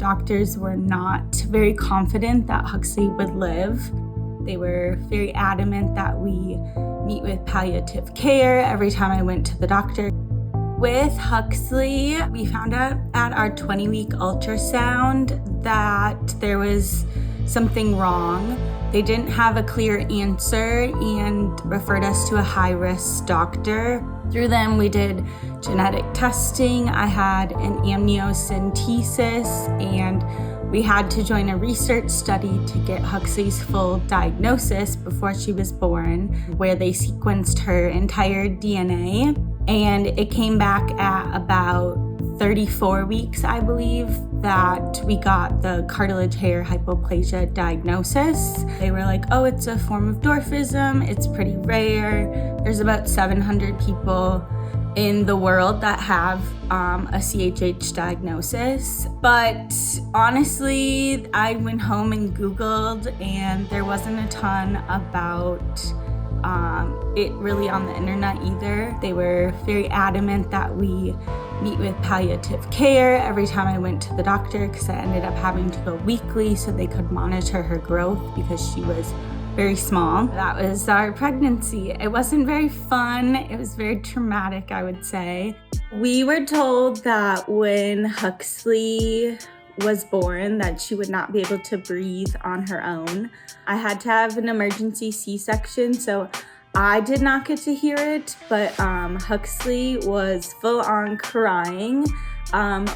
Doctors were not very confident that Huxley would live. They were very adamant that we meet with palliative care every time I went to the doctor. With Huxley, we found out at our 20-week ultrasound that there was something wrong. They didn't have a clear answer and referred us to a high-risk doctor. Through them, we did genetic testing. I had an amniocentesis, and we had to join a research study to get Huxley's full diagnosis before she was born, where they sequenced her entire DNA. And it came back at about 34 weeks, I believe, that we got the cartilage-hair hypoplasia diagnosis. They were like, oh, it's a form of dwarfism. It's pretty rare. There's about 700 people in the world that have a CHH diagnosis. But honestly, I went home and Googled, and there wasn't a ton about it really on the internet either. They were very adamant that we meet with palliative care every time I went to the doctor, because I ended up having to go weekly so they could monitor her growth because she was very small. That was our pregnancy. It wasn't very fun. It was very traumatic, I would say. We were told that when Huxley was born that she would not be able to breathe on her own. I had to have an emergency C-section, so I did not get to hear it, but Huxley was full on crying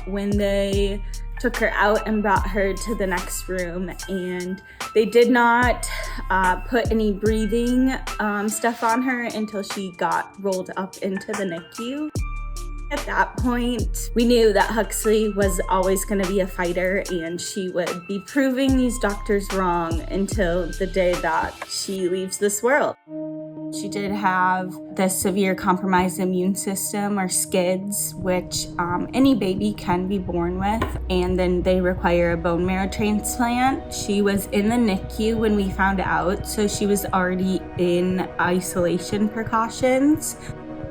when they took her out and brought her to the next room, and they did not put any breathing stuff on her until she got rolled up into the NICU. At that point, we knew that Huxley was always going to be a fighter, and she would be proving these doctors wrong until the day that she leaves this world. She did have the severe compromised immune system, or SCIDS, which any baby can be born with, and then they require a bone marrow transplant. She was in the NICU when we found out, so she was already in isolation precautions.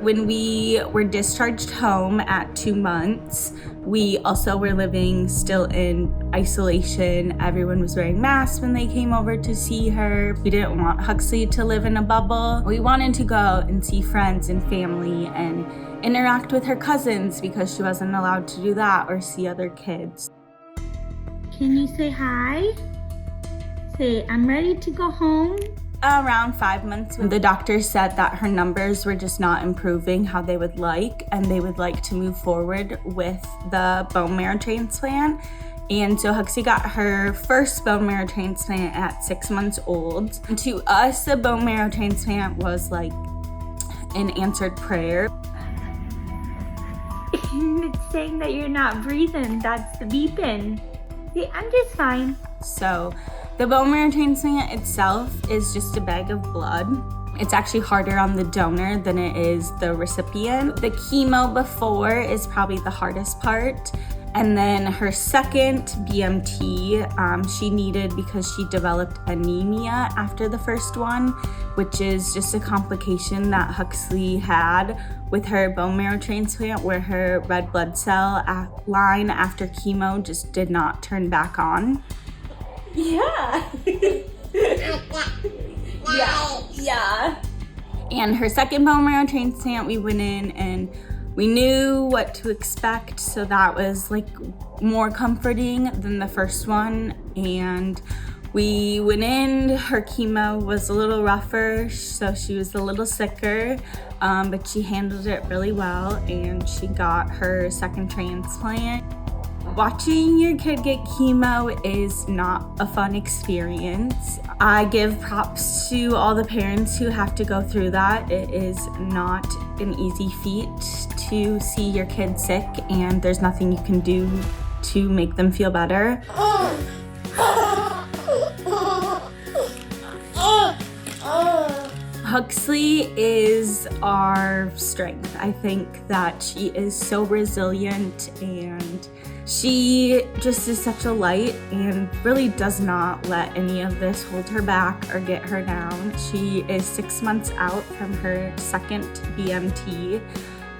When we were discharged home at 2 months, we also were living still in isolation. Everyone was wearing masks when they came over to see her. We didn't want Huxley to live in a bubble. We wanted to go and see friends and family and interact with her cousins because she wasn't allowed to do that or see other kids. Can you say hi? Say, I'm ready to go home. Around 5 months, the doctor said that her numbers were just not improving how they would like, and they would like to move forward with the bone marrow transplant. And so Huxley got her first bone marrow transplant at 6 months old. And to us, the bone marrow transplant was like an answered prayer. It's saying that you're not breathing. That's the beeping. See, I'm just fine. So the bone marrow transplant itself is just a bag of blood. It's actually harder on the donor than it is the recipient. The chemo before is probably the hardest part. And then her second BMT, she needed because she developed anemia after the first one, which is just a complication that Huxley had with her bone marrow transplant, where her red blood cell line after chemo just did not turn back on. Yeah. Yeah. And her second bone marrow transplant, we went in and we knew what to expect, so that was like more comforting than the first one. And we went in, her chemo was a little rougher, so she was a little sicker, but she handled it really well, and she got her second transplant. Watching your kid get chemo is not a fun experience. I give props to all the parents who have to go through that. It is not an easy feat to see your kid sick, and there's nothing you can do to make them feel better. Huxley is our strength. I think that she is so resilient, and she just is such a light and really does not let any of this hold her back or get her down. She is 6 months out from her second BMT,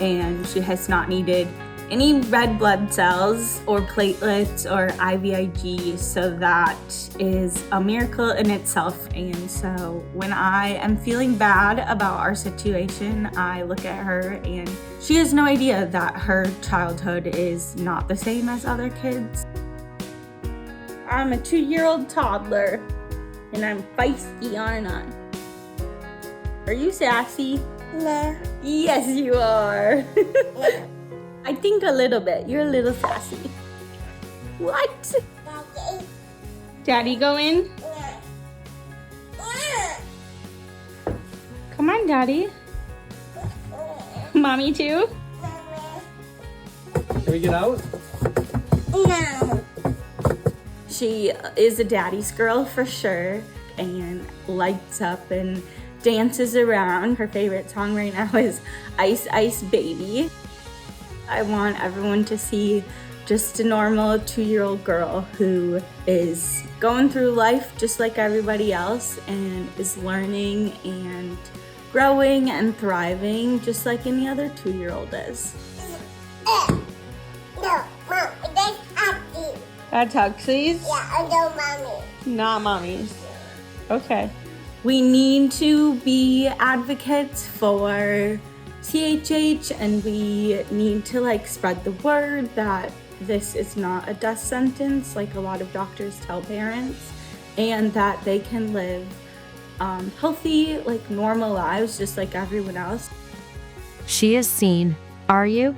and she has not needed any red blood cells or platelets or IVIG, so that is a miracle in itself. And so when I am feeling bad about our situation, I look at her and she has no idea that her childhood is not the same as other kids. I'm a 2-year-old toddler and I'm feisty, aren't I? Are you sassy? No. Yes, you are. I think a little bit. You're a little sassy. What? Daddy, go in? Come on, Daddy. Mommy too? Can we get out? No. She is a daddy's girl for sure and lights up and dances around. Her favorite song right now is Ice Ice Baby. I want everyone to see just a normal 2-year-old girl who is going through life just like everybody else and is learning and growing and thriving just like any other 2-year-old is. No, Mom, that's Huxley. That's Huxley's? Yeah, I know Mommy. Not Mommy's. Okay. We need to be advocates for CHH, and we need to spread the word that this is not a death sentence like a lot of doctors tell parents, and that they can live healthy, normal lives just like everyone else. She is seen. Are you?